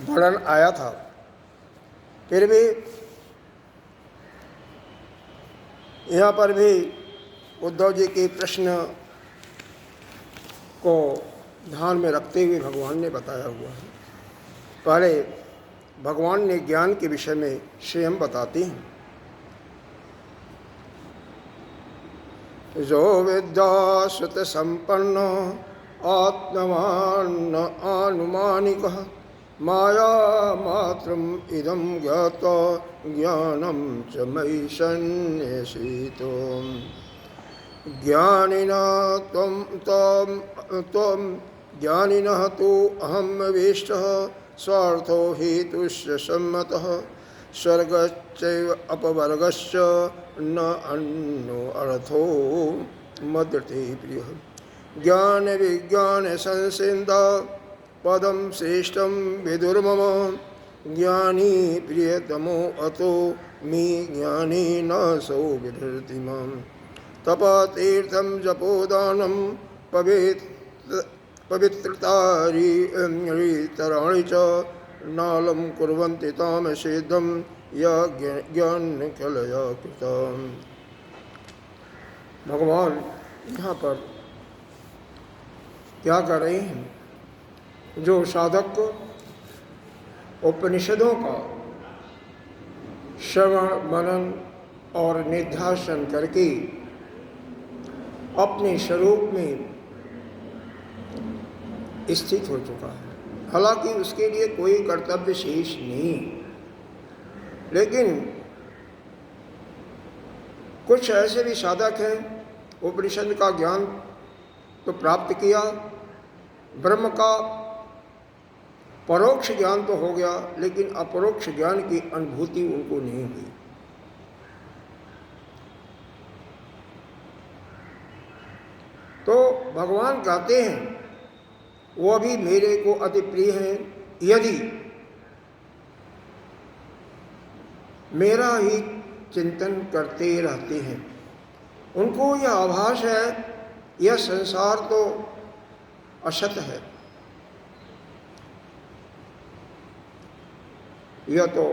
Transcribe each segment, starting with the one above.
वर्णन आया था। फिर भी यहाँ पर भी उद्धव जी के प्रश्न को ध्यान में रखते हुए भगवान ने बताया हुआ है। पहले भगवान ने ज्ञान के विषय में स्वयं बताते हैं। जो विद्या सुत संपन्न आत्मवान आनुमानिक माया मात्रम इदं ज्ञात्वा ज्ञानम च मयि सन्न्यसितो ज्ञानिनः त्वं ज्ञानिनः तु अहं वेष्टः स्वार्थो हेतुश्च सम्मतः स्वर्गश्चैव अपवर्गश्च न अन्यो अर्थो मद्यते प्रियः ज्ञान विज्ञान संसिन्धा पदं श्रेष्ठं विदुर्मम ज्ञानी प्रियतमो अतो मे ज्ञानी न सो विधर्ति माम् तपतीर्थं जपोदानं पवित्रतारीतराणि च नालं कुर्वन्ति तामसेदं यज्ञानकलया कृतम्। भगवान यहाँ पर क्या कर रहे हैं? जो साधक उपनिषदों का श्रवण मनन और निध्यासन करके अपने स्वरूप में स्थित हो चुका है, हालांकि उसके लिए कोई कर्तव्य शेष नहीं, लेकिन कुछ ऐसे भी साधक हैं, उपनिषद का ज्ञान तो प्राप्त किया, ब्रह्म का परोक्ष ज्ञान तो हो गया, लेकिन अपरोक्ष ज्ञान की अनुभूति उनको नहीं हुई। तो भगवान कहते हैं वो भी मेरे को अति प्रिय हैं यदि मेरा ही चिंतन करते रहते हैं। उनको यह आभास है यह संसार तो असत है, यह तो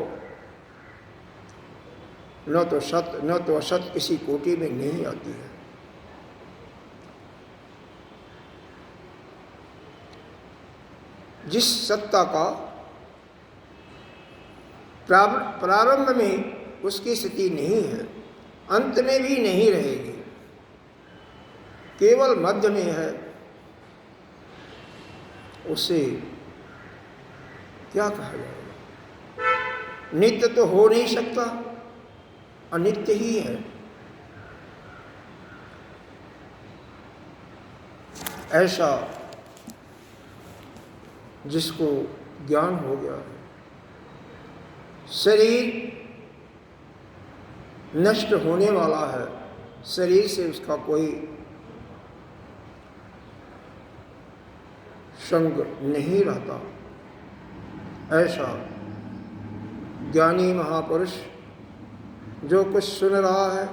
न तो सत न तो असत किसी कोटि में नहीं आती है। जिस सत्ता का प्रारंभ में उसकी स्थिति नहीं है, अंत में भी नहीं रहेगी, केवल मध्य में है, उसे क्या कहा जाएगा? नित्य तो हो नहीं सकता, अनित्य ही है। ऐसा जिसको ज्ञान हो गया है, शरीर नष्ट होने वाला है, शरीर से उसका कोई संग नहीं रहता, ऐसा ज्ञानी महापुरुष जो कुछ सुन रहा है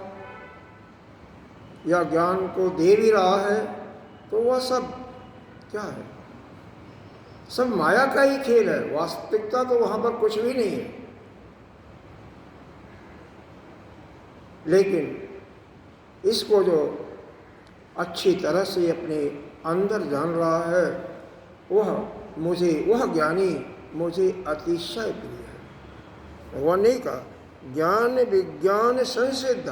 या ज्ञान को दे भी रहा है, तो वह सब क्या है? सब माया का ही खेल है, वास्तविकता तो वहाँ पर कुछ भी नहीं है। लेकिन इसको जो अच्छी तरह से अपने अंदर जान रहा है, वह ज्ञानी मुझे अतिशय प्रिय है। वह नहीं कहा ज्ञान विज्ञान संसिद्ध,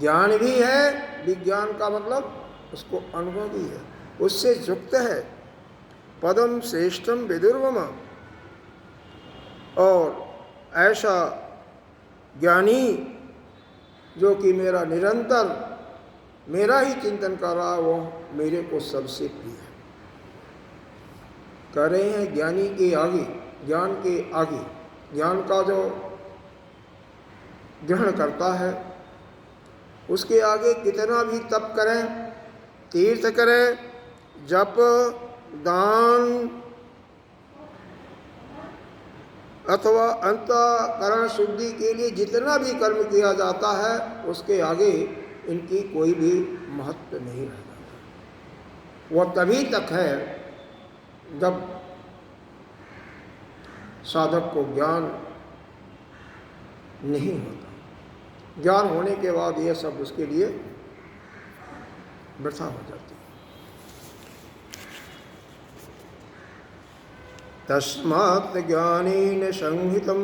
ज्ञान भी है, विज्ञान का मतलब उसको अनुभव भी है, उससे युक्त है। पदम श्रेष्ठम विदुर्मम, और ऐसा ज्ञानी जो कि मेरा निरंतर मेरा ही चिंतन कर रहा, वो मेरे को सबसे प्रिय है। कह रहे हैं ज्ञानी के आगे, ज्ञान के आगे, ज्ञान का जो ग्रहण करता है उसके आगे कितना भी तप करें, तीर्थ करें, जप दान अथवा अंतःकरण शुद्धि के लिए जितना भी कर्म किया जाता है, उसके आगे इनकी कोई भी महत्व नहीं रहता। वह तभी तक है जब साधक को ज्ञान नहीं होता। ज्ञान होने के बाद यह सब उसके लिए वृथा हो जाती है। तस्मात् ज्ञानेन संहितं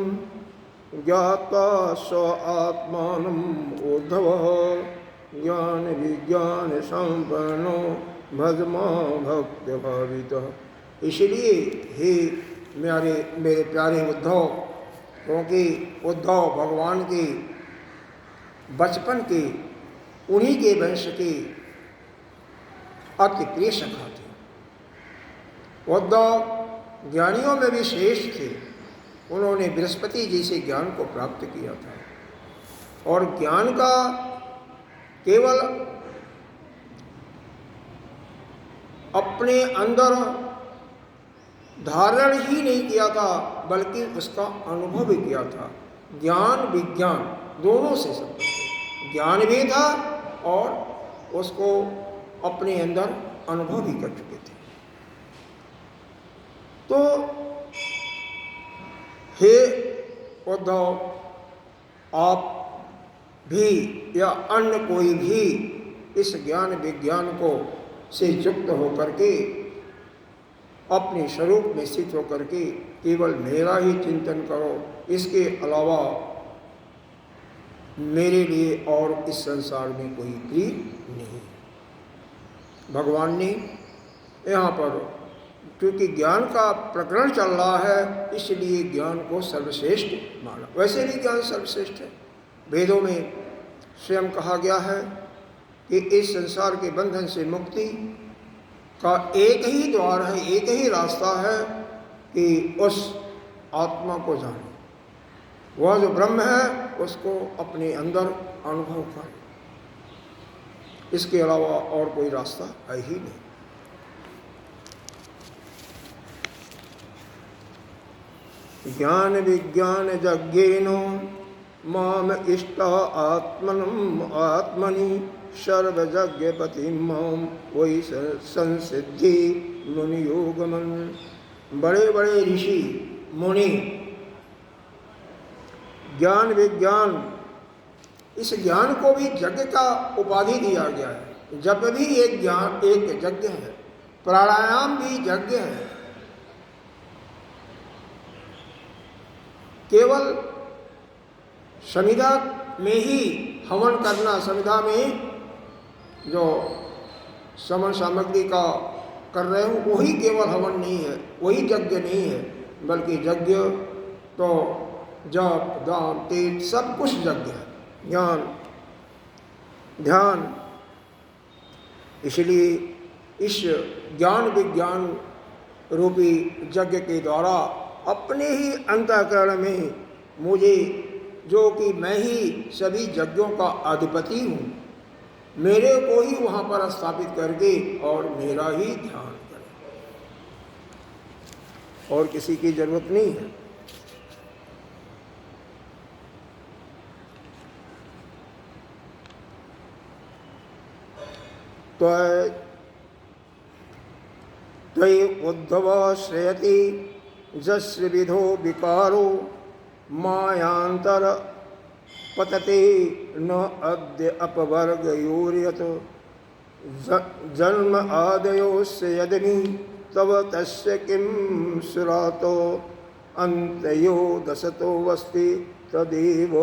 ज्ञात्वा स्व आत्मानम् उद्धवः ज्ञान विज्ञान संपन्नो भजमा भक्त भावितः। इसलिए हे मेरे प्यारे उद्धव, क्योंकि उद्धव भगवान के बचपन के उन्हीं के वंश के अति प्रिय सखा थे। उद्धव ज्ञानियों में भी श्रेष्ठ थे। उन्होंने बृहस्पति जी से ज्ञान को प्राप्त किया था और ज्ञान का केवल अपने अंदर धारण ही नहीं किया था, बल्कि उसका अनुभव भी किया था। ज्ञान विज्ञान दोनों से संबंधित है। ज्ञान भी था और उसको अपने अंदर अनुभव भी कर चुके थे। तो हे उद्धव, आप भी या अन्य कोई भी इस ज्ञान विज्ञान को से युक्त होकर के अपने स्वरूप में स्थित होकर के केवल मेरा ही चिंतन करो। इसके अलावा मेरे लिए और इस संसार में कोई प्रिय नहीं। भगवान ने यहाँ पर क्योंकि ज्ञान का प्रकरण चल रहा है, इसलिए ज्ञान को सर्वश्रेष्ठ माना। वैसे भी ज्ञान सर्वश्रेष्ठ है। वेदों में स्वयं कहा गया है कि इस संसार के बंधन से मुक्ति का एक ही द्वार है, एक ही रास्ता है कि उस आत्मा को जाने। वह जो ब्रह्म है उसको अपने अंदर अनुभव कर। इसके अलावा और कोई रास्ता है ही नहीं। ज्ञान विज्ञान यज्ञेनो माम इष्ट आत्मनम आत्मनि सर्वयज्ञपति माम वही संसिद्धि मुनि योगमन। बड़े बड़े ऋषि मुनि ज्ञान विज्ञान, इस ज्ञान को भी यज्ञ का उपाधि दिया गया है। जप भी एक ज्ञान, एक यज्ञ है। प्राणायाम भी यज्ञ है। केवल समिधा में ही हवन करना, समिधा में जो समन सामग्री का कर रहे हो वही केवल हवन नहीं है, वही यज्ञ नहीं है, बल्कि यज्ञ तो जप दान तेज सब कुछ यज्ञ है। ज्ञान ध्यान, इसलिए इस ज्ञान विज्ञान रूपी यज्ञ के द्वारा अपने ही अंतःकरण में मुझे, जो कि मैं ही सभी यज्ञों का अधिपति हूँ, मेरे को ही वहाँ पर स्थापित करके और मेरा ही ध्यान करें, और किसी की जरूरत नहीं है। त्वयि उद्धव श्रेयति जस्य विधो विकारो मायांतर पतते न अद्य अपवर्गयोर्यत जन्म आदयोस्य यदि तव तस्य किं सुरातो अंतयो दशतो वस्ति तदेव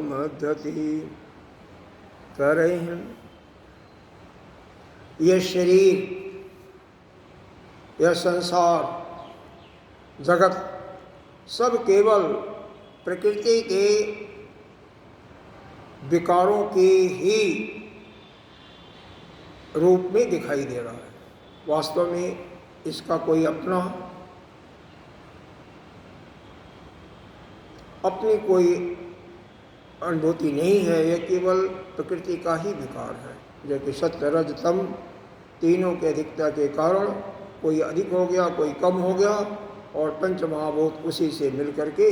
मध्यति। कह रहे हैं यह शरीर, यह संसार, जगत सब केवल प्रकृति के विकारों के ही रूप में दिखाई दे रहा है। वास्तव में इसका कोई अपनी कोई अनुभूति नहीं है। यह केवल प्रकृति का ही विकार है, जो कि सत्य रज तम तीनों के अधिकता के कारण कोई अधिक हो गया, कोई कम हो गया, और पंच महाभूत उसी से मिलकर के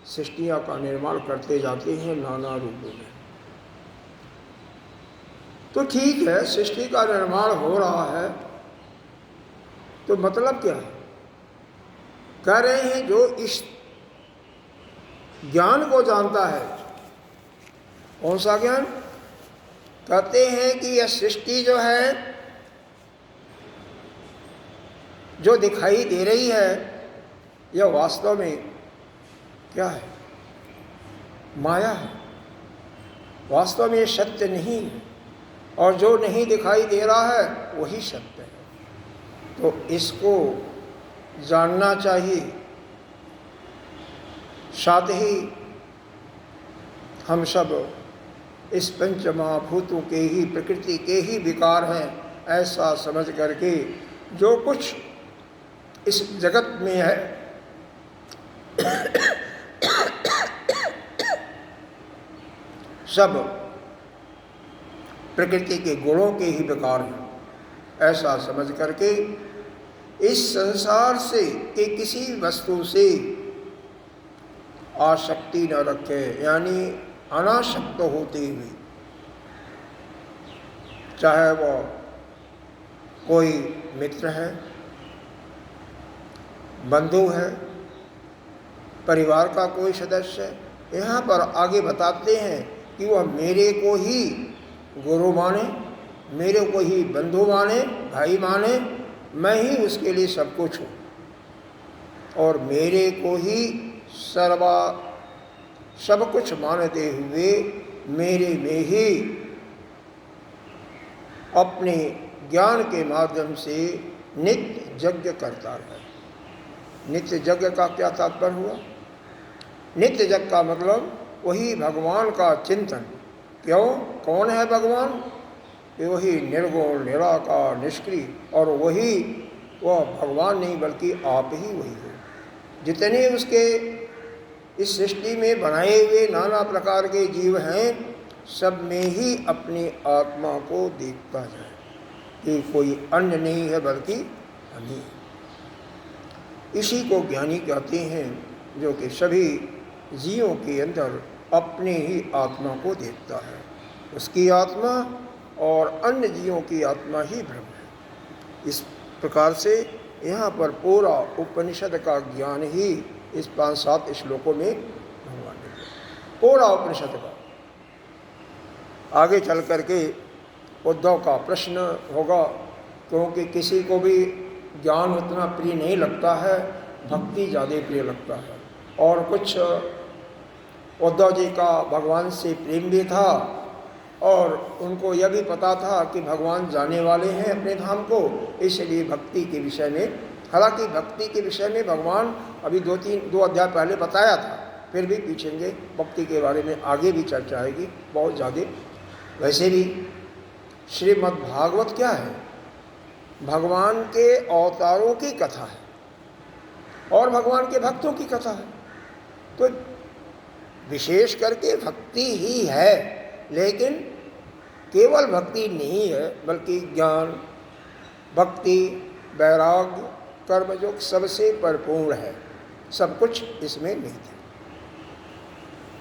सृष्टियाँ का निर्माण करते जाते हैं नाना रूपों में। तो ठीक है, सृष्टि का निर्माण हो रहा है, तो मतलब क्या है? कह रहे हैं जो इस ज्ञान को जानता है। कौन सा ज्ञान? कहते हैं कि यह सृष्टि जो है, जो दिखाई दे रही है, यह वास्तव में क्या है? माया है। वास्तव में ये सत्य नहीं है, और जो नहीं दिखाई दे रहा है वही सत्य है। तो इसको जानना चाहिए। साथ ही हम सब इस पंच महाभूतों के ही, प्रकृति के ही विकार हैं, ऐसा समझ करके जो कुछ इस जगत में है सब प्रकृति के गुणों के ही विकार हैं, ऐसा समझ करके इस संसार से के किसी वस्तु से आसक्ति न रखे, यानी अनासक्त होते हुए, चाहे वो कोई मित्र है, बंधु है, परिवार का कोई सदस्य है। यहाँ पर आगे बताते हैं कि वह मेरे को ही गुरु माने, मेरे को ही बंधु माने, भाई माने, मैं ही उसके लिए सब कुछ हूँ, और मेरे को ही सब कुछ मानते हुए मेरे में ही अपने ज्ञान के माध्यम से नित्य यज्ञ करता रहे। नित्य यज्ञ का क्या तात्पर्य हुआ? नित्य यज्ञ का मतलब वही भगवान का चिंतन। क्यों? कौन है भगवान? कि वही निर्गुण, निराकार, निष्क्रिय, और वही वह भगवान नहीं बल्कि आप ही वही हो। जितने उसके इस सृष्टि में बनाए हुए नाना प्रकार के जीव हैं, सब में ही अपनी आत्मा को देखता जाए कि कोई अन्य नहीं है बल्कि हम ही। इसी को ज्ञानी कहते हैं, जो कि सभी जीवों के अंदर अपने ही आत्मा को देखता है। उसकी आत्मा और अन्य जीवों की आत्मा ही ब्रह्म है। इस प्रकार से यहाँ पर पूरा उपनिषद का ज्ञान ही इस 5-7 श्लोकों में भगवान ने दिया। पूरा उपनिषद का। आगे चल करके उद्धव का प्रश्न होगा, क्योंकि किसी को भी ज्ञान उतना प्रिय नहीं लगता है, भक्ति ज़्यादा प्रिय लगता है। और कुछ उद्धव जी का भगवान से प्रेम भी था, और उनको यह भी पता था कि भगवान जाने वाले हैं अपने धाम को, इसलिए भक्ति के विषय में, हालांकि भक्ति के विषय में भगवान अभी 2 अध्याय पहले बताया था, फिर भी पूछेंगे भक्ति के बारे में, आगे भी चर्चा आएगी बहुत ज़्यादा। वैसे भी श्रीमद् भागवत क्या है? भगवान के अवतारों की कथा है और भगवान के भक्तों की कथा है। तो विशेष करके भक्ति ही है, लेकिन केवल भक्ति नहीं है, बल्कि ज्ञान, भक्ति, वैराग्य, कर्मयोग सबसे परिपूर्ण है। सब कुछ इसमें नहीं है।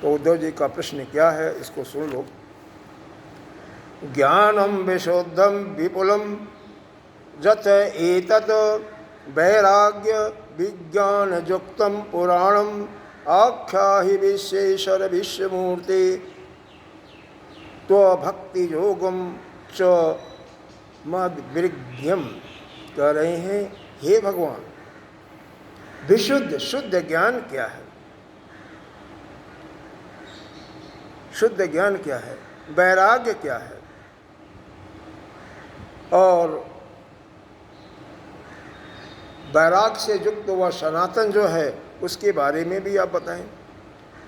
तो उद्धव जी का प्रश्न क्या है, इसको सुन लो। ज्ञानम विशुद्धम विपुलम जत एतत् वैराग्य विज्ञान युक्तम पुराणम आख्याहि विश्वेश्वर विश्वमूर्ति त्वभक्ति योगम च मद्विज्ञम। कह रहे हैं, हे भगवान, विशुद्ध शुद्ध ज्ञान क्या है? शुद्ध ज्ञान क्या है? वैराग्य क्या है? और वैराग्य से युक्त वह सनातन जो है, उसके बारे में भी आप बताएं,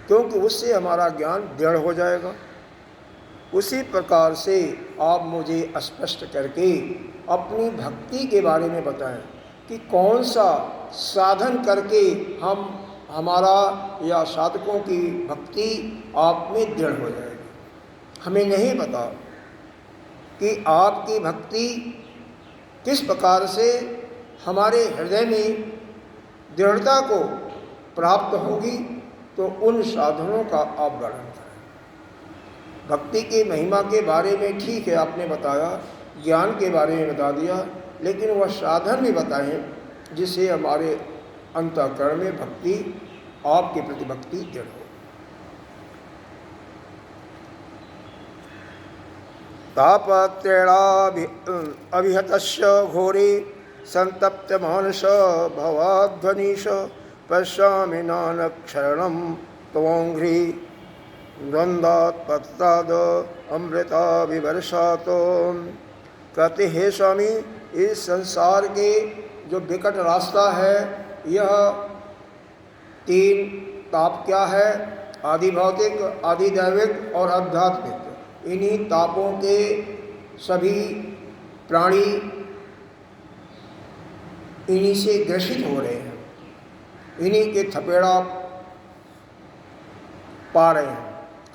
क्योंकि उससे हमारा ज्ञान दृढ़ हो जाएगा। उसी प्रकार से आप मुझे स्पष्ट करके अपनी भक्ति के बारे में बताएं कि कौन सा साधन करके हम हमारा या साधकों की भक्ति आप में दृढ़ हो जाएगी। हमें नहीं पता कि आपकी भक्ति किस प्रकार से हमारे हृदय में दृढ़ता को प्राप्त होगी, तो उन साधनों का आप वर्णन करें। भक्ति की महिमा के बारे में ठीक है आपने बताया, ज्ञान के बारे में बता दिया, लेकिन वह साधन भी बताएं जिससे हमारे अंतःकरण में भक्ति, आपके प्रति भक्ति दृढ़ हो। अभिहतस्य घोरे संतप्त मानस भवाध्वनीश पश्यामि नानक्षरणं त्वंघ्रि द्वंद्वात् पत्ताद अमृता विवर्षात। कहते हे स्वामी, इस संसार के जो विकट रास्ता है, यह तीन ताप क्या है? आदि भौतिक, आदि दैविक और आध्यात्मिक। इन्हीं तापों के सभी प्राणी इन्हीं से ग्रसित हो रहे हैं, इन्हीं के थपेड़ा पा रहे हैं।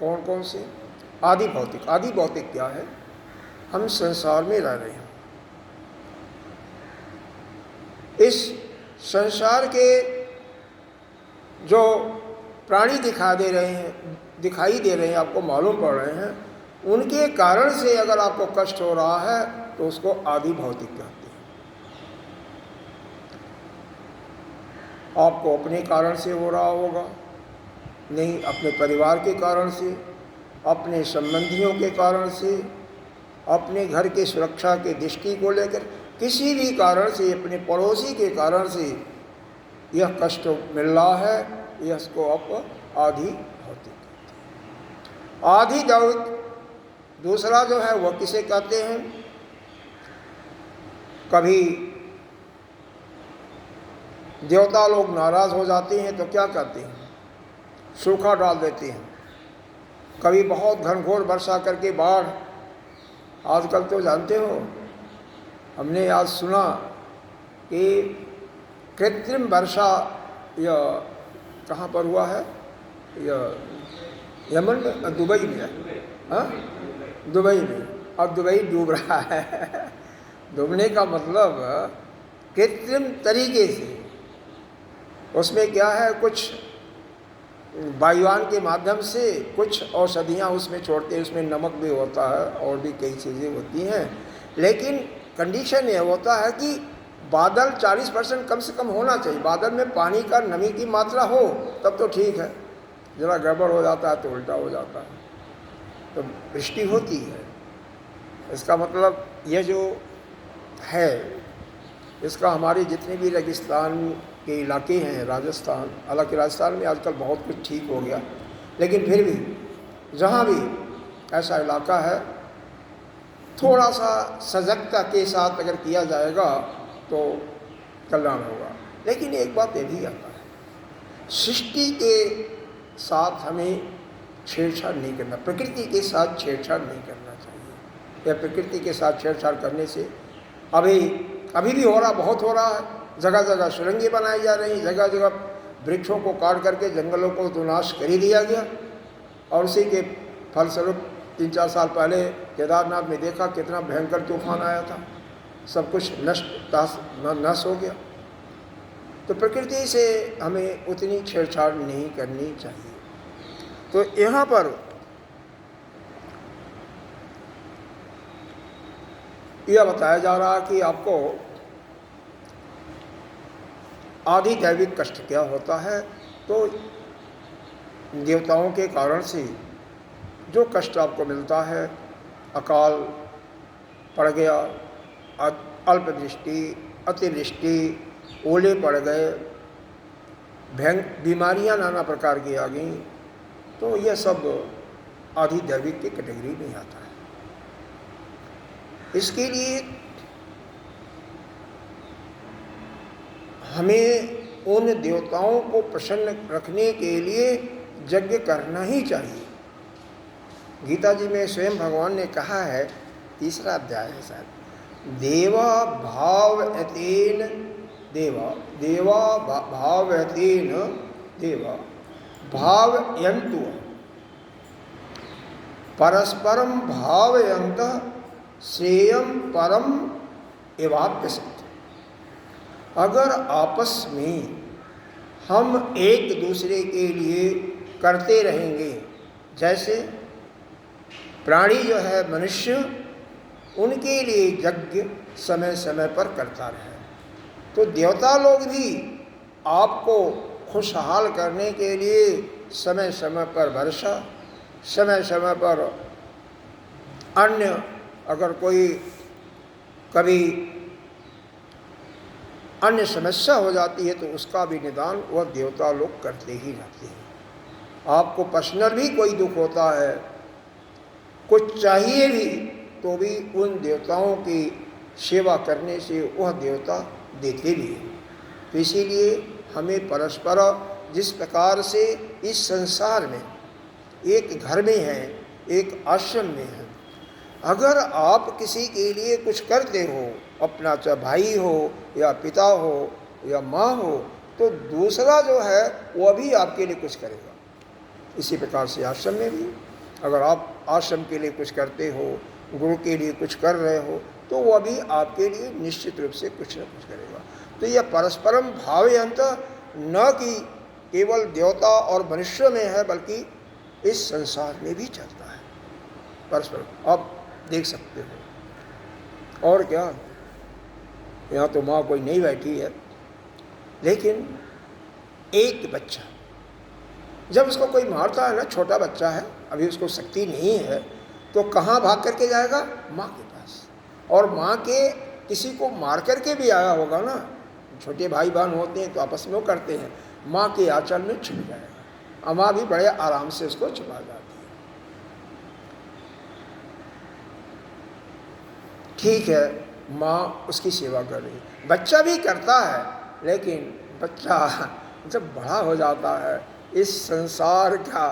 कौन कौन से? आदि भौतिक। आदि भौतिक क्या है? हम संसार में रह रहे हैं। इस संसार के जो प्राणी दिखाई दे रहे हैं, आपको मालूम पड़ रहे हैं, उनके कारण से अगर आपको कष्ट हो रहा है तो उसको आदि भौतिक कहते हैं। आपको अपने कारण से हो रहा होगा, नहीं अपने परिवार के कारण से, अपने संबंधियों के कारण से, अपने घर के सुरक्षा के दृष्टि को लेकर, किसी भी कारण से, अपने पड़ोसी के कारण से यह कष्ट मिल रहा है, यह इसको आप आदि भौतिक। आदि दैविक दूसरा जो है वह किसे कहते हैं? कभी देवता लोग नाराज हो जाते हैं तो क्या करते हैं? सूखा डाल देते हैं। कभी बहुत घनघोर वर्षा करके बाढ़, आजकल तो जानते हो, हमने आज सुना कि कृत्रिम वर्षा यह कहाँ पर हुआ है? यह यमन में, दुबई में। हाँ, दुबई में। अब दुबई डूब रहा है। डूबने का मतलब कृत्रिम तरीके से, उसमें क्या है, कुछ वायुयान के माध्यम से कुछ औषधियाँ उसमें छोड़ते हैं, उसमें नमक भी होता है और भी कई चीज़ें होती हैं, लेकिन कंडीशन ये होता है कि बादल 40% कम से कम होना चाहिए। बादल में पानी का नमी की मात्रा हो तब तो ठीक है, जरा गड़बड़ हो जाता है तो उल्टा हो जाता है, तो वृष्टि होती है। इसका मतलब यह जो है, इसका हमारे जितने भी रेगिस्तान के इलाके हैं, राजस्थान, हालांकि राजस्थान में आजकल बहुत कुछ ठीक हो गया, लेकिन फिर भी जहाँ भी ऐसा इलाका है, थोड़ा सा सजगता के साथ अगर किया जाएगा तो कल्याण होगा। लेकिन एक बात ये भी आता है, सृष्टि के साथ हमें छेड़छाड़ नहीं करना, प्रकृति के साथ छेड़छाड़ नहीं करना चाहिए। या प्रकृति के साथ छेड़छाड़ करने से अभी भी हो रहा, बहुत हो रहा है। जगह जगह सुरंगें बनाई जा रही, जगह जगह वृक्षों को काट करके जंगलों को तो नाश कर ही दिया गया, और उसी के फलस्वरूप 3-4 साल पहले केदारनाथ में देखा कितना भयंकर तूफान आया था, सब कुछ नष्ट हो गया। तो प्रकृति से हमें उतनी छेड़छाड़ नहीं करनी चाहिए। तो यहाँ पर यह बताया जा रहा है कि आपको आदि दैविक कष्ट क्या होता है। तो देवताओं के कारण से जो कष्ट आपको मिलता है, अकाल पड़ गया, अल्पवृष्टि, अतिवृष्टि, ओले पड़ गए, बीमारियां नाना प्रकार की आ गई, तो यह सब आदि दैविक की कैटेगरी में आता है। इसके लिए हमें उन देवताओं को प्रसन्न रखने के लिए यज्ञ करना ही चाहिए। गीता जी में स्वयं भगवान ने कहा है, 3रा अध्याय है शायद, देवा भावयतेन देवा भावयन्तु परस्परम भावयन्त श्रेयम परम एवाप्यसत्। अगर आपस में हम एक दूसरे के लिए करते रहेंगे, जैसे प्राणी जो है मनुष्य, उनके लिए यज्ञ समय समय पर करता रहे, तो देवता लोग भी आपको खुशहाल करने के लिए समय समय पर वर्षा, समय समय पर अन्य अगर कोई कभी अन्य समस्या हो जाती है तो उसका भी निदान वह देवता लोग करते ही रहते हैं। आपको पर्सनल भी कोई दुख होता है, कुछ चाहिए भी, तो भी उन देवताओं की सेवा करने से वह देवता देते भी हैं। तो इसीलिए हमें परस्पर जिस प्रकार से इस संसार में एक घर में है, एक आश्रम में है, अगर आप किसी के लिए कुछ करते हो, अपना चाहे भाई हो या पिता हो या माँ हो, तो दूसरा जो है वह भी आपके लिए कुछ करेगा। इसी प्रकार से आश्रम में भी अगर आप आश्रम के लिए कुछ करते हो, गुरु के लिए कुछ कर रहे हो, तो वह भी आपके लिए निश्चित रूप से कुछ न कुछ करेगा। तो यह परस्परम भावयंत न कि केवल देवता और मनुष्य में है, बल्कि इस संसार में भी चलता है परस्पर। आप देख सकते हो। और क्या, यहाँ तो माँ कोई नहीं बैठी है, लेकिन एक बच्चा जब उसको कोई मारता है ना, छोटा बच्चा है, अभी उसको शक्ति नहीं है, तो कहाँ भाग करके जाएगा? माँ के पास। और माँ के किसी को मार करके भी आया होगा ना, छोटे भाई बहन होते हैं तो आपस में वो करते हैं, माँ के आंचल में छुप जाएगा। माँ भी बड़े आराम से उसको छुपा जाती है। ठीक है, माँ उसकी सेवा कर रही है, बच्चा भी करता है, लेकिन बच्चा जब बड़ा हो जाता है, इस संसार का,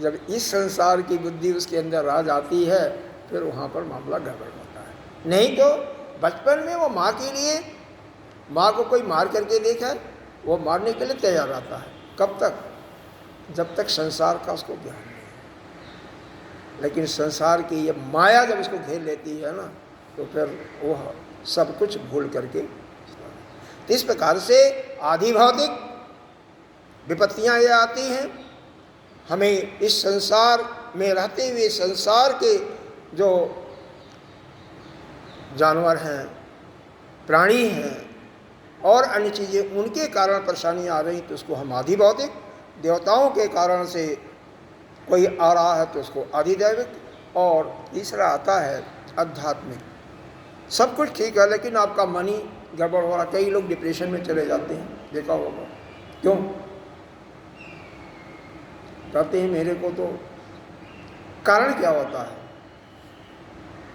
जब इस संसार की बुद्धि उसके अंदर आ जाती है, फिर वहाँ पर मामला गड़बड़ होता है। नहीं तो बचपन में वो माँ के लिए, माँ को कोई मार करके देखा, वो मारने के लिए तैयार रहता है। कब तक? जब तक संसार का उसको ज्ञान नहीं है। लेकिन संसार की ये माया जब उसको घेर लेती है ना, तो फिर वह सब कुछ भूल करके, तो इस प्रकार से आदि भौतिक विपत्तियाँ ये आती हैं। हमें इस संसार में रहते हुए संसार के जो जानवर हैं, प्राणी हैं और अन्य चीज़ें, उनके कारण परेशानी आ रही, तो उसको हम आदि भौतिक, देवताओं के कारण से कोई आ रहा है तो उसको आदिदैविक, और तीसरा आता है आध्यात्मिक। सब कुछ ठीक है, लेकिन आपका मन ही गड़बड़ हो रहा। कई लोग डिप्रेशन में चले जाते हैं, देखा होगा। क्यों? कहते हैं मेरे को तो, कारण क्या होता है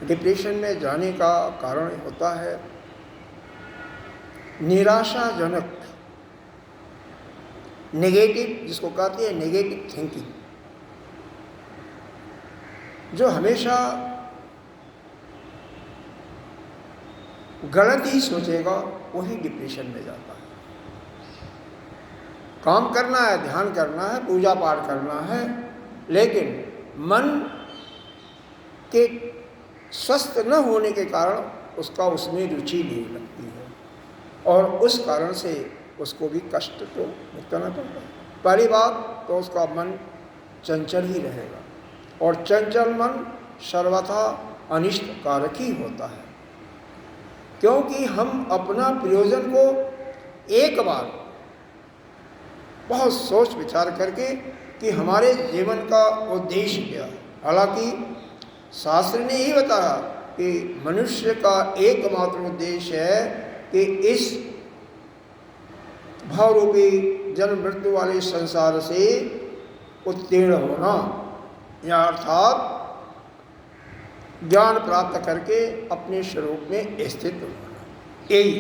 डिप्रेशन में जाने का? कारण होता है निराशाजनक, नेगेटिव, जिसको कहते हैं नेगेटिव थिंकिंग। जो हमेशा गलत ही सोचेगा वही डिप्रेशन में जाता है। काम करना है, ध्यान करना है, पूजा पाठ करना है, लेकिन मन के स्वस्थ न होने के कारण उसका उसमें रुचि नहीं लगती है, और उस कारण से उसको भी कष्ट तो भुगतना पड़ता है। पहली बात तो उसका मन चंचल ही रहेगा, और चंचल मन सर्वथा अनिष्ट कारक ही होता है। क्योंकि हम अपना प्रयोजन को एक बार बहुत सोच विचार करके कि हमारे जीवन का उद्देश्य क्या है। हालांकि शास्त्र ने ही बताया कि मनुष्य का एकमात्र उद्देश्य है कि इस भावरूपी जन्म मृत्यु वाले संसार से उत्तीर्ण होना, या अर्थात ज्ञान प्राप्त करके अपने स्वरूप में स्थित होना, यही।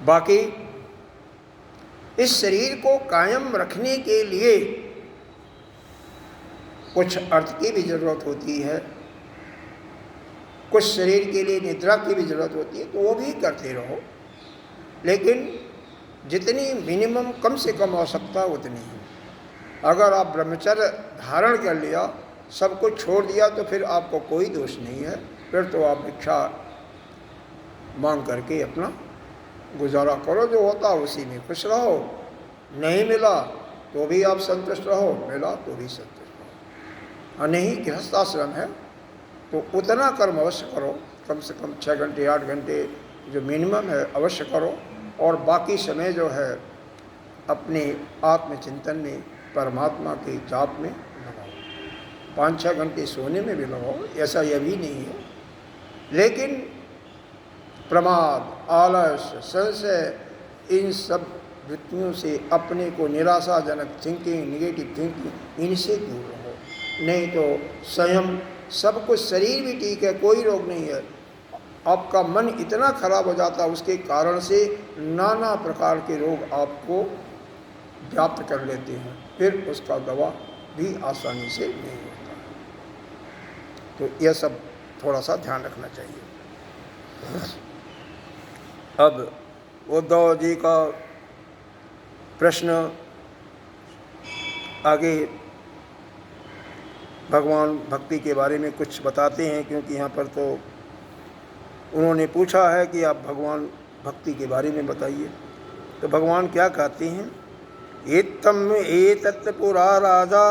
बाकी इस शरीर को कायम रखने के लिए कुछ अर्थ की भी जरूरत होती है, कुछ शरीर के लिए निद्रा की भी जरूरत होती है, तो वो भी करते रहो, लेकिन जितनी मिनिमम, कम से कम आवश्यकता उतनी है। अगर आप ब्रह्मचर्य धारण कर लिया, सब कुछ छोड़ दिया, तो फिर आपको कोई दोष नहीं है। फिर तो आप भिक्षा मांग करके अपना गुजारा करो, जो होता उसी में खुश रहो। नहीं मिला तो भी आप संतुष्ट रहो, मिला तो भी संतुष्ट रहो। और नहीं, गृहस्थाश्रम है तो उतना कर्म अवश्य करो, कम से कम 6 घंटे 8 घंटे जो मिनिमम है अवश्य करो, और बाकी समय जो है अपने आत्मचिंतन में, परमात्मा के जाप में लगाओ। 5-6 घंटे सोने में भी लगाओ, ऐसा यह भी नहीं है। लेकिन प्रमाद, आलस, संशय, इन सब वृत्तियों से अपने को निराशाजनक थिंकिंग, निगेटिव थिंकिंग, इनसे दूर रहो। नहीं तो स्वयं सब कुछ, शरीर भी ठीक है, कोई रोग नहीं है, आपका मन इतना खराब हो जाता है, उसके कारण से नाना प्रकार के रोग आपको व्याप्त कर लेते हैं, फिर उसका दवा भी आसानी से नहीं होता। तो यह सब थोड़ा सा ध्यान रखना चाहिए। अब उद्धव जी का प्रश्न आगे भगवान भक्ति के बारे में कुछ बताते हैं, क्योंकि यहाँ पर तो उन्होंने पूछा है कि आप भगवान भक्ति के बारे में बताइए। तो भगवान क्या कहते हैं, एतम एतत् पुरा राजा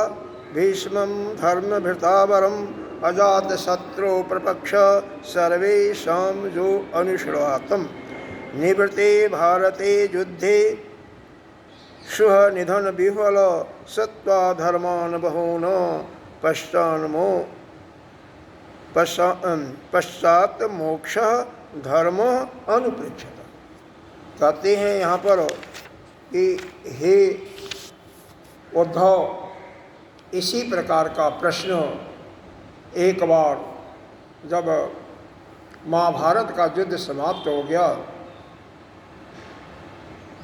भीष्मं धर्मभृतावरम अजात शत्रु प्रपक्ष सर्वेषां जो अनुश्रवातम निवृते भारते युद्धे शुह निधन विह्वल सत्वा धर्मान बहून पश्चात मोक्ष धर्म अनुप्रेक्षित। कहते हैं यहाँ पर कि हे उद्धव, इसी प्रकार का प्रश्न एक बार जब महाभारत का युद्ध समाप्त हो गया,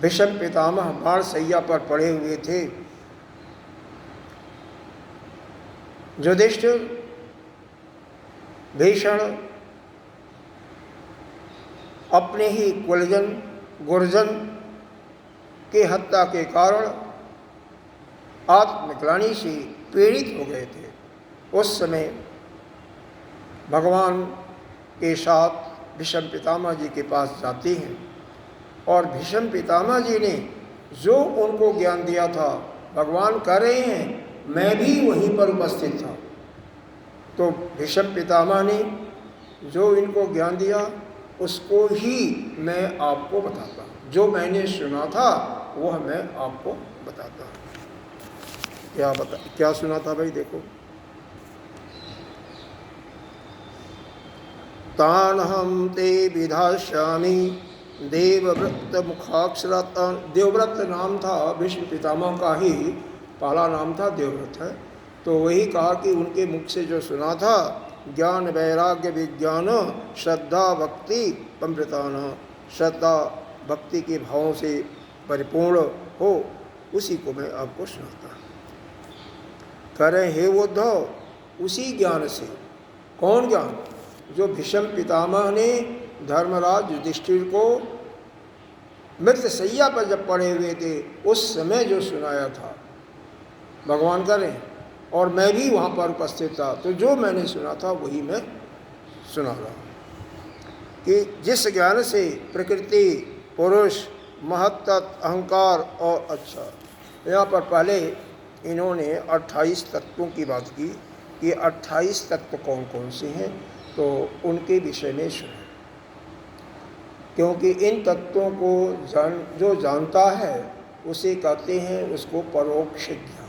भीष्म पितामह बाणशैया पर पड़े हुए थे, युधिष्ठिर भीषण अपने ही कुलजन गुरजन के हत्या के कारण आत्मग्लानि से पीड़ित हो गए थे। उस समय भगवान के साथ भीष्म पितामह जी के पास जाते हैं, और भीष्म पितामह जी ने जो उनको ज्ञान दिया था, भगवान कह रहे हैं मैं भी वहीं पर उपस्थित था, तो भीष्म पितामह ने जो इनको ज्ञान दिया उसको ही मैं आपको बताता हूँ, जो मैंने सुना था वह मैं आपको बताता हूँ। क्या सुना था भाई, देखो, तान हम ते विधास्यामि देवव्रत मुखाक्षरात। देवव्रत नाम था भीष्म पितामह का, ही पहला नाम था देवव्रत है। तो वही कहा कि उनके मुख से जो सुना था, ज्ञान वैराग्य विज्ञान श्रद्धा भक्ति अमृतान, श्रद्धा भक्ति के भावों से परिपूर्ण हो, उसी को मैं आपको सुनाता हूँ। कह रहे हे उद्धव, उसी ज्ञान से, कौन ज्ञान, जो भीष्म पितामह ने धर्मराज युधिष्ठिर को मृतशैया पर जब पड़े हुए थे उस समय जो सुनाया था, भगवान करें, और मैं भी वहाँ पर उपस्थित था, तो जो मैंने सुना था वही मैं सुना रहा हूँ। कि जिस ज्ञान से प्रकृति, पुरुष, महत्व, अहंकार और अच्छा, यहाँ पर पहले इन्होंने 28 तत्वों की बात की कि 28 तत्व कौन कौन से हैं, तो उनके विषय में सुने, क्योंकि इन तत्वों को जो जानता है उसे कहते हैं उसको परोक्ष ज्ञान।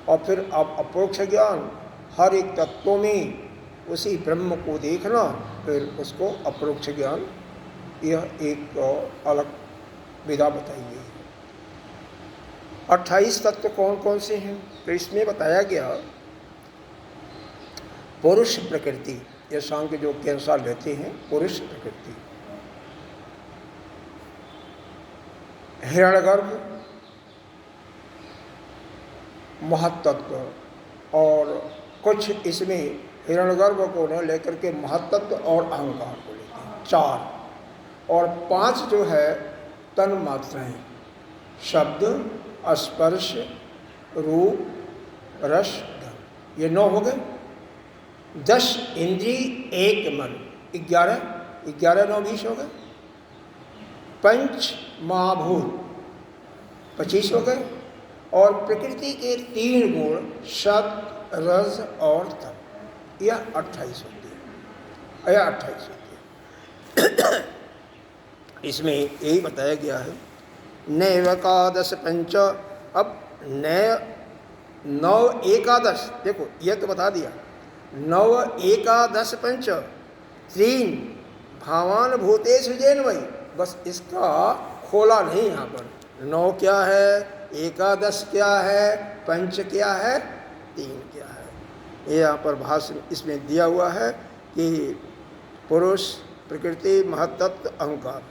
और फिर अब अपरोक्ष ज्ञान, हर एक तत्वों में उसी ब्रह्म को देखना, फिर उसको अपरोक्ष ज्ञान, यह एक अलग विधा बताई गई है। 28 तत्व कौन कौन से हैं, तो इसमें बताया गया पुरुष प्रकृति, ये सांख्य जो के अनुसार लेते हैं, पुरुष प्रकृति, हिरण्यगर्भ, महत्तत्व, और कुछ इसमें हिरण्यगर्भ को न लेकर के महत्तत्व और अहंकार को लेते हैं, 4, और 5 जो है तन मात्राएं, शब्द, स्पर्श, रूप, रस, गंध, ये 9 हो गए। 10 इंद्री, 1 मन, 11, 9 20 हो गए। पंच महाभूत 25 हो गए, और प्रकृति के 3 गुण सत, रज और तम, यह 28 होते हैं, यह 28 होते हैं। इसमें यही बताया गया है नैव एकादश पंच। अब नय नव एकादश, देखो यह तो बता दिया, नव एकादश पंच तीन भावान भूतेषु जैन वही, बस इसका खोला नहीं यहाँ पर। नौ क्या है, एकादश क्या है, पंच क्या है, तीन क्या है, ये यहाँ पर भाष्य इसमें दिया हुआ है कि पुरुष, प्रकृति, महत्तत्व, अहंकार,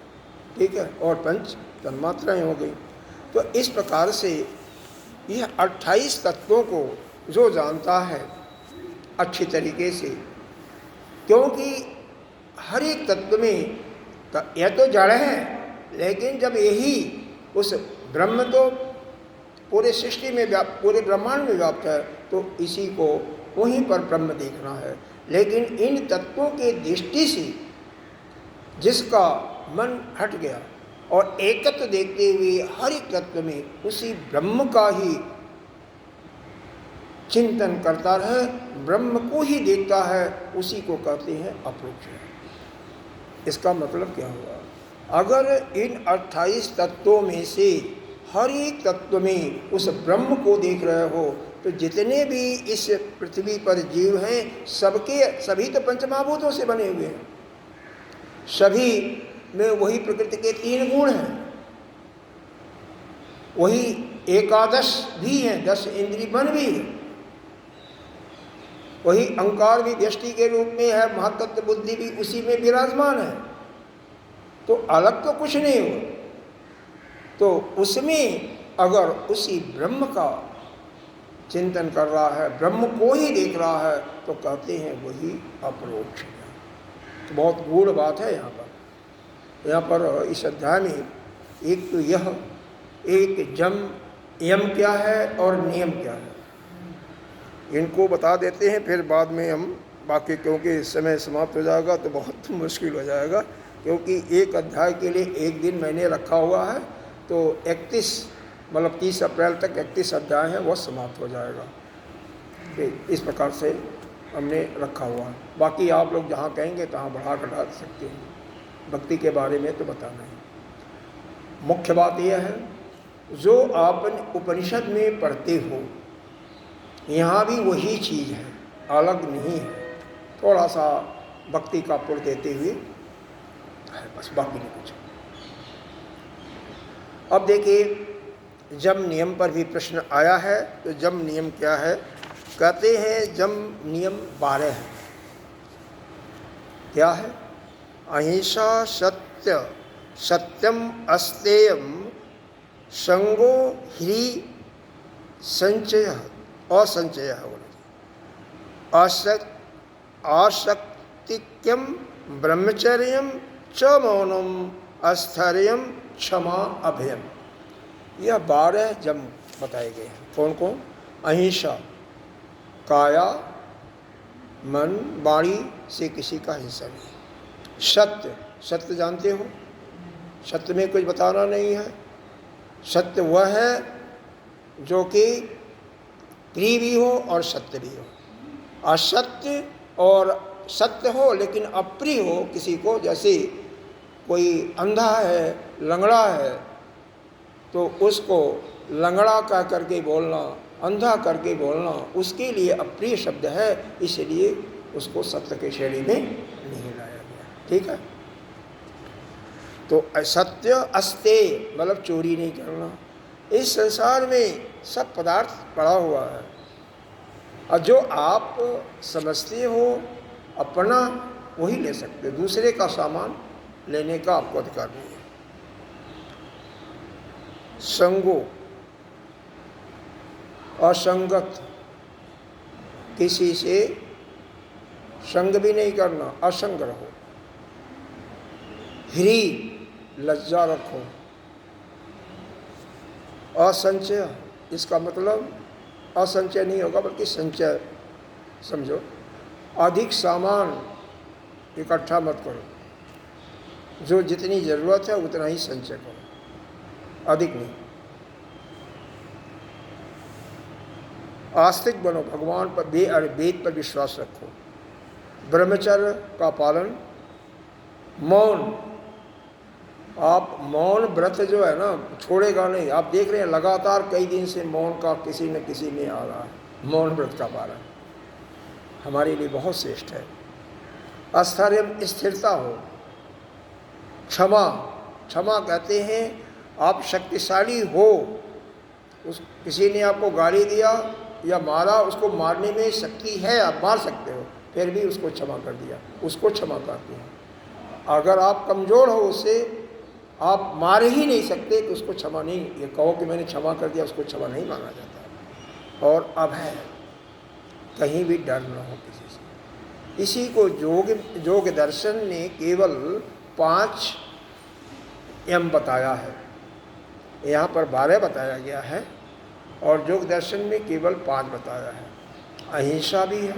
ठीक है, और पंच तन्मात्राएँ हो गई। तो इस प्रकार से यह 28 तत्वों को जो जानता है अच्छी तरीके से, क्योंकि हर एक तत्व में यह तो जड़ है, लेकिन जब यही उस ब्रह्म तो पूरे सृष्टि में पूरे ब्रह्मांड में व्याप्त है, तो इसी को वहीं पर ब्रह्म देखना है। लेकिन इन तत्वों के दृष्टि से जिसका मन हट गया और एकत्व देखते हुए हर एक तत्व में उसी ब्रह्म का ही चिंतन करता रहे, ब्रह्म को ही देखता है, उसी को कहते हैं अपरोक्ष। इसका मतलब क्या हुआ, अगर इन 28 तत्वों में से हर एक तत्व में उस ब्रह्म को देख रहे हो, तो जितने भी इस पृथ्वी पर जीव हैं सभी तो पंचमहाभूतों से बने हुए हैं, सभी में वही प्रकृति के 3 गुण हैं, वही एकादश भी हैं, 10 इंद्रिय मन भी है, वही अहंकार भी व्यष्टि के रूप में है, महत्तत्व बुद्धि भी उसी में विराजमान है। तो अलग तो कुछ नहीं हो, तो उसमें अगर उसी ब्रह्म का चिंतन कर रहा है, ब्रह्म को ही देख रहा है, तो कहते हैं वही अपरोक्ष। तो बहुत गूढ़ बात है यहाँ पर इस अध्याय में। एक तो यह, एक यम क्या है और नियम क्या है, इनको बता देते हैं, फिर बाद में हम बाकी, क्योंकि समय समाप्त हो जाएगा तो बहुत मुश्किल हो जाएगा, क्योंकि एक अध्याय के लिए एक दिन मैंने रखा हुआ है, तो 31 मतलब 30 अप्रैल तक 31 अध्याय है, वह समाप्त हो जाएगा। इस प्रकार से हमने रखा हुआ है। बाकी आप लोग जहाँ कहेंगे तहाँ बढ़ा घटा सकते हैं, भक्ति के बारे में तो बताना है। मुख्य बात यह है, जो आप उपनिषद में पढ़ते हो यहाँ भी वही चीज़ है, अलग नहीं है, थोड़ा सा भक्ति का पुर देते हुए है, बस बाकी नहीं कुछ। अब देखिए, जम नियम पर भी प्रश्न आया है, तो जम नियम क्या है, कहते हैं जम नियम 12 है। क्या है, अहिंसा, सत्य, सत्यम, अस्तेयम, संगो, ह्री, संचय, असंचय, आसक्तिक्यम, ब्रह्मचर्यम च मौनम, अस्थैर्यम, क्षमा, अभयम। यह 12 जम बताए गए हैं। कौन कौन, अहिंसा, काया मन वाणी से किसी का हिस्सा नहीं। सत्य, सत्य जानते हो, सत्य में कुछ बताना नहीं है। सत्य वह है जो कि प्रिय भी हो और सत्य भी हो। असत्य और सत्य हो लेकिन अप्रिय हो किसी को, जैसे कोई अंधा है, लंगड़ा है, तो उसको लंगड़ा कह करके बोलना, अंधा करके बोलना उसके लिए अप्रिय शब्द है, इसलिए उसको सत्य के श्रेणी में नहीं लाया गया। ठीक है, तो सत्य, अस्तेय मतलब चोरी नहीं करना। इस संसार में सब पदार्थ पड़ा हुआ है, और जो आप समझते हो अपना वही ले सकते, दूसरे का सामान लेने का आपको अधिकार नहीं है। संगो, असंगत, किसी से संग भी नहीं करना, असंग रहो। ह्री, लज्जा रखो। असंचय, इसका मतलब असंचय नहीं होगा बल्कि संचय समझो। अधिक सामान इकट्ठा मत करो, जो जितनी ज़रूरत है उतना ही संचय करो, अधिक नहीं। आस्तिक बनो, भगवान पर वेद पर विश्वास रखो। ब्रह्मचर्य का पालन, मौन, आप मौन व्रत जो है ना छोड़ेगा नहीं। आप देख रहे हैं लगातार कई दिन से मौन का किसी न किसी में आ रहा है। मौन व्रत का पालन हमारे लिए बहुत श्रेष्ठ है। आस्थर्य स्थिरता हो, क्षमा, क्षमा कहते हैं आप शक्तिशाली हो, उस किसी ने आपको गाली दिया या मारा, उसको मारने में शक्ति है, आप मार सकते हो, फिर भी उसको क्षमा कर दिया, उसको क्षमा करते हैं। अगर आप कमज़ोर हो उससे, आप मार ही नहीं सकते तो उसको क्षमा नहीं, ये कहो कि मैंने क्षमा कर दिया, उसको क्षमा नहीं माना जाता। और अभय, कहीं भी डर न हो किसी से। इसी को योग दर्शन ने केवल 5 यम बताया है, यहाँ पर 12 बताया गया है और योग दर्शन में केवल 5 बताया है। अहिंसा भी है,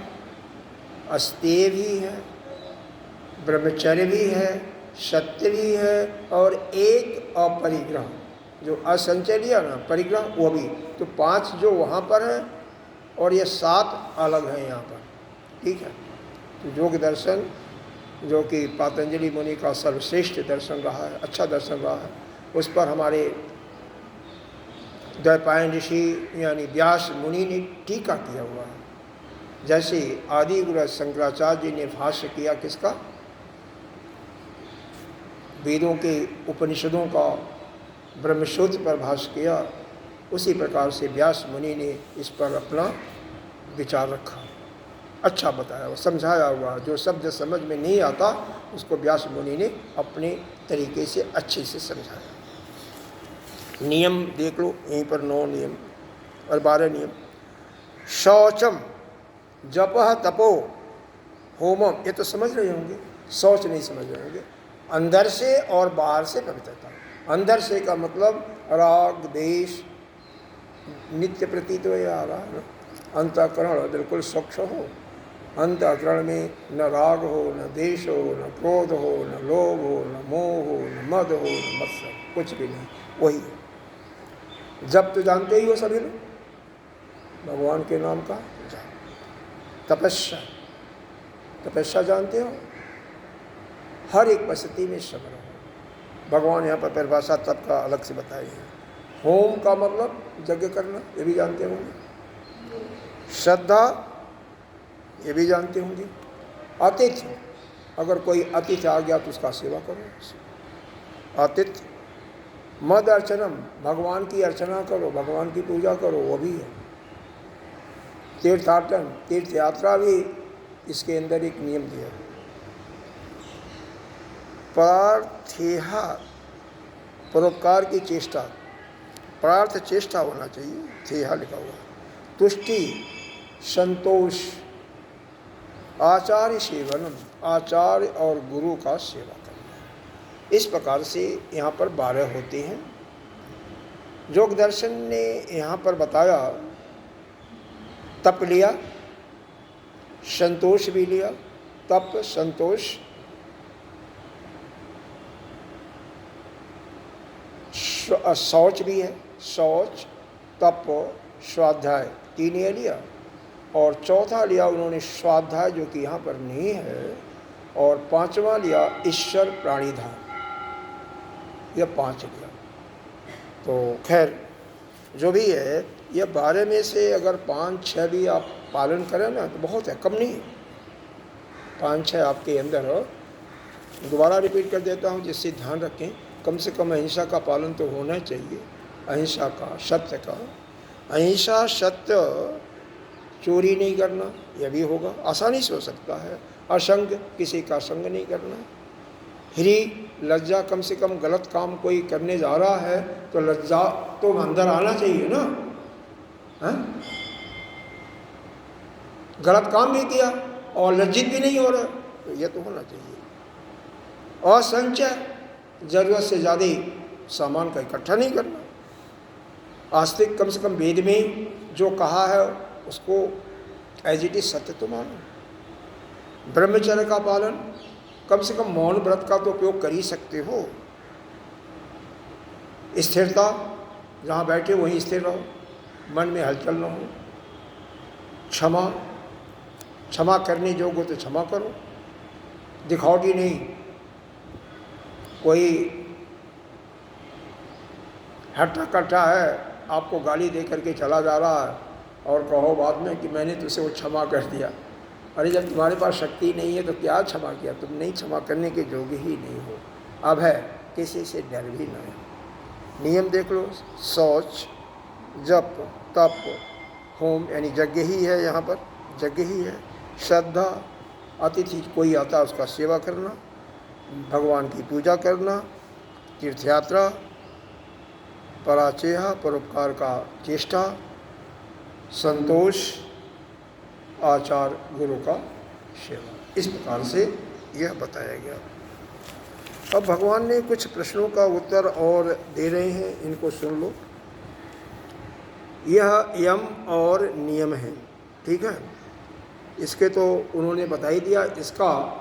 अस्तेय भी है, ब्रह्मचर्य भी है, सत्य भी है और एक अपरिग्रह, जो असंचय लिया ना परिग्रह, वो भी। तो 5 जो वहाँ पर है और ये 7 अलग हैं यहाँ पर, ठीक है। तो योग दर्शन जो कि पातंजलि मुनि का सर्वश्रेष्ठ दर्शन रहा है, अच्छा दर्शन रहा है, उस पर हमारे द्वैपायन ऋषि यानी व्यास मुनि ने टीका किया हुआ है। जैसे आदि गुरु शंकराचार्य जी ने भाष्य किया किसका, वेदों के उपनिषदों का ब्रह्मसूत्र पर भाष्य किया, उसी प्रकार से व्यास मुनि ने इस पर अपना विचार रखा, अच्छा बताया हुआ, समझाया हुआ। जो शब्द समझ में नहीं आता उसको व्यास मुनि ने अपने तरीके से अच्छे से समझाया। नियम देख लो यहीं पर 9 नियम और 12 नियम। शौचम, जपः तपो होमम, ये तो समझ रहे होंगे, शौच नहीं समझ रहे होंगे। अंदर से और बाहर से पवित्रता। अंदर से का मतलब राग द्वेष नित्य प्रतीत हो आ रहा है ना, अंतःकरण बिल्कुल स्वच्छ हो, अंतःकरण में न राग हो, न द्वेष हो, न क्रोध हो, न लोभ हो, न मोह हो, न मद हो, न मत्सर, कुछ भी नहीं, वही है। जब तो जानते ही हो सभी लोग, भगवान के नाम का जाप। तपस्या, तपस्या जानते हो, हर एक परिस्थिति में समर्थ हो। भगवान यहाँ पर परिभाषा तप का अलग से बताई है। होम का मतलब यज्ञ करना, ये भी जानते होंगे। श्रद्धा, ये भी जानते होंगे। आतिथ्य, अगर कोई अतिथि आ गया तो उसका सेवा करो, आतिथ्य। मद अर्चनम, भगवान की अर्चना करो, भगवान की पूजा करो, वो भी है। तीर्थाटन, तीर्थ यात्रा भी इसके अंदर एक नियम दिया है। प्रार्थेहा, परोपकार की चेष्टा, प्रार्थ चेष्टा होना चाहिए, थेहा लिखा हुआ। तुष्टि, संतोष, आचार्य सेवनम, आचार्य और गुरु का सेवा करना। इस प्रकार से यहाँ पर 12 होते हैं। योग दर्शन ने यहाँ पर बताया, तप लिया, संतोष भी लिया, तप संतोष, शौच भी है, शौच तप स्वाध्याय, 3 ये लिया। और चौथा लिया उन्होंने स्वाध्याय, जो कि यहाँ पर नहीं है, और 5वां लिया ईश्वर प्राणिधाम, यह 5 लिया। तो खैर जो भी है, यह 12 में से अगर 5-6 भी आप पालन करें ना तो बहुत है, कम नहीं। 5-6 आपके अंदर हो। दोबारा रिपीट कर देता हूँ जिससे ध्यान रखें, कम से कम अहिंसा का पालन तो होना चाहिए। अहिंसा का, सत्य का, अहिंसा सत्य, चोरी नहीं करना, यह भी होगा, आसानी से हो सकता है। असंग, किसी का संग नहीं करना। ह्री, लज्जा, कम से कम गलत काम कोई करने जा रहा है तो लज्जा तो अंदर आना चाहिए ना, है? गलत काम भी किया और लज्जित भी नहीं हो रहा, तो यह तो होना चाहिए। असंचय, जरूरत से ज़्यादा सामान का इकट्ठा नहीं करना। आस्तिक, कम से कम वेद में जो कहा है उसको एज इट इज सत्य तो मानो। ब्रह्मचर्य का पालन, कम से कम मौन व्रत का तो उपयोग कर ही सकते हो। स्थिरता, जहाँ बैठे वहीं स्थिर रहो, मन में हलचल न हो। क्षमा, क्षमा करने योग्य हो तो क्षमा करो, दिखावटी नहीं। कोई हट्टा कट्टा है, आपको गाली दे करके चला जा रहा है और कहो बाद में कि मैंने तुझसे वो क्षमा कर दिया। अरे जब तुम्हारे पास शक्ति नहीं है तो क्या क्षमा किया, तुम नहीं क्षमा करने के योग्य ही नहीं हो। अब है किसी से डर भी ना हो। नियम देख लो, शौच, जप, तप, होम यानी यज्ञ ही है, यहाँ पर यज्ञ ही है। श्रद्धा, अतिथि कोई आता है उसका सेवा करना, भगवान की पूजा करना, तीर्थयात्रा, पराचेह परोपकार का चेष्टा, संतोष, आचार, गुरु का सेवा। इस प्रकार से यह बताया गया। अब भगवान ने कुछ प्रश्नों का उत्तर और दे रहे हैं, इनको सुन लो। यह यम और नियम है, ठीक है। इसके तो उन्होंने बता ही दिया, इसका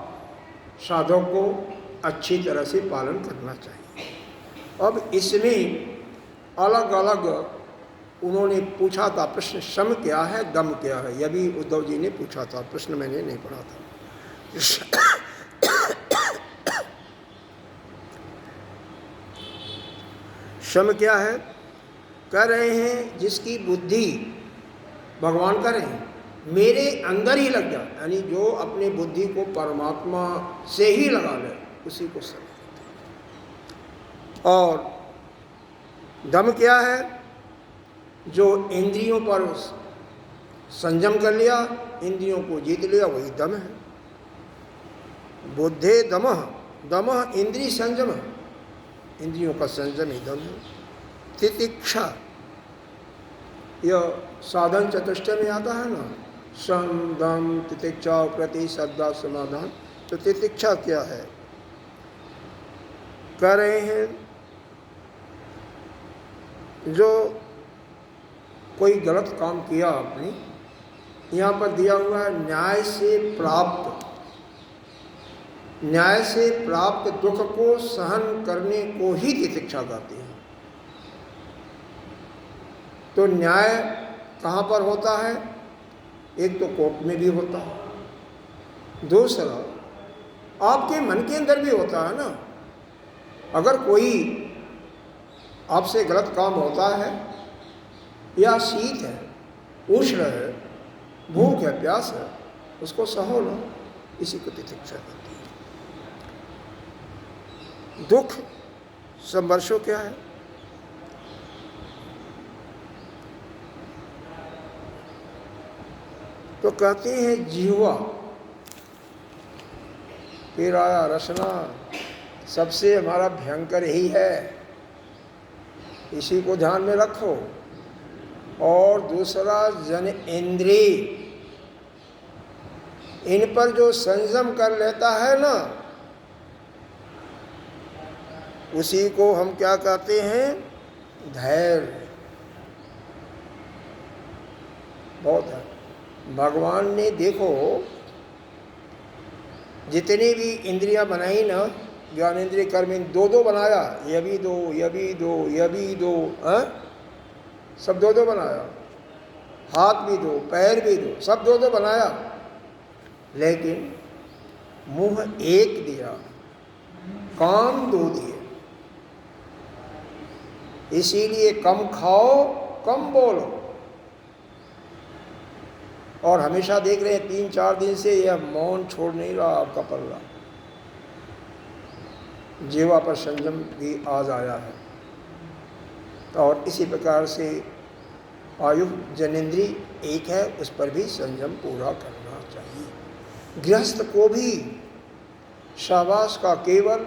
साधक को अच्छी तरह से पालन करना चाहिए। अब इसमें अलग अलग उन्होंने पूछा था प्रश्न, शम क्या है, दम क्या है, यह भी उद्धव जी ने पूछा था, प्रश्न मैंने नहीं पढ़ा था। शम क्या है, कह रहे हैं जिसकी बुद्धि, भगवान कह रहे हैं मेरे अंदर ही लग जाए, यानी जो अपनी बुद्धि को परमात्मा से ही लगा ले, उसी को शम कहते हैं। और दम क्या है, जो इंद्रियों पर संयम कर लिया, इंद्रियों को जीत लिया, वही दम है। बुद्धे दमः, दमः इंद्रिय संयम, इंद्रियों का संयम ही दम है। तितिक्षा, यह साधन चतुष्टय में आता है ना, सम दम तितिक्षा प्रति श्रद्धा समाधान। तो तितिक्षा क्या है, कह रहे हैं जो कोई गलत काम किया आपने, यहाँ पर दिया हुआ है न्याय से प्राप्त दुख को सहन करने को ही तितिक्षा कहते हैं। तो न्याय कहाँ पर होता है, एक तो कोर्ट में भी होता है, दूसरा आपके मन के अंदर भी होता है ना। अगर कोई आपसे गलत काम होता है, या शीत है, उष्ण है, भूख है, प्यास है, उसको सहो लो, इसी को तितिक्षा कहती है। दुख संवर्षो क्या है, तो कहते हैं जीवा, फिर आया रसना, सबसे हमारा भयंकर ही है, इसी को ध्यान में रखो। और दूसरा जन इंद्रिय, इन पर जो संयम कर लेता है ना, उसी को हम क्या कहते हैं, धैर्य। बहुत है। भगवान ने देखो जितनी भी इंद्रियां बनाई ना, ज्ञान इंद्रिय कर्म दो दो बनाया, यह भी दो, यह भी दो, यह भी दो, सब दो दो बनाया, हाथ भी दो, पैर भी दो, सब दो दो बनाया, लेकिन मुंह एक दिया, कान दो दिए। इसीलिए कम खाओ, कम बोलो। और हमेशा देख रहे हैं 3-4 दिन से यह मौन छोड़ नहीं रहा आपका पल्ला, जीवा पर संयम भी आज आया है। और इसी प्रकार से आयु जनेन्द्रिय एक है, उस पर भी संयम पूरा करना चाहिए। गृहस्थ को भी शाबाश का केवल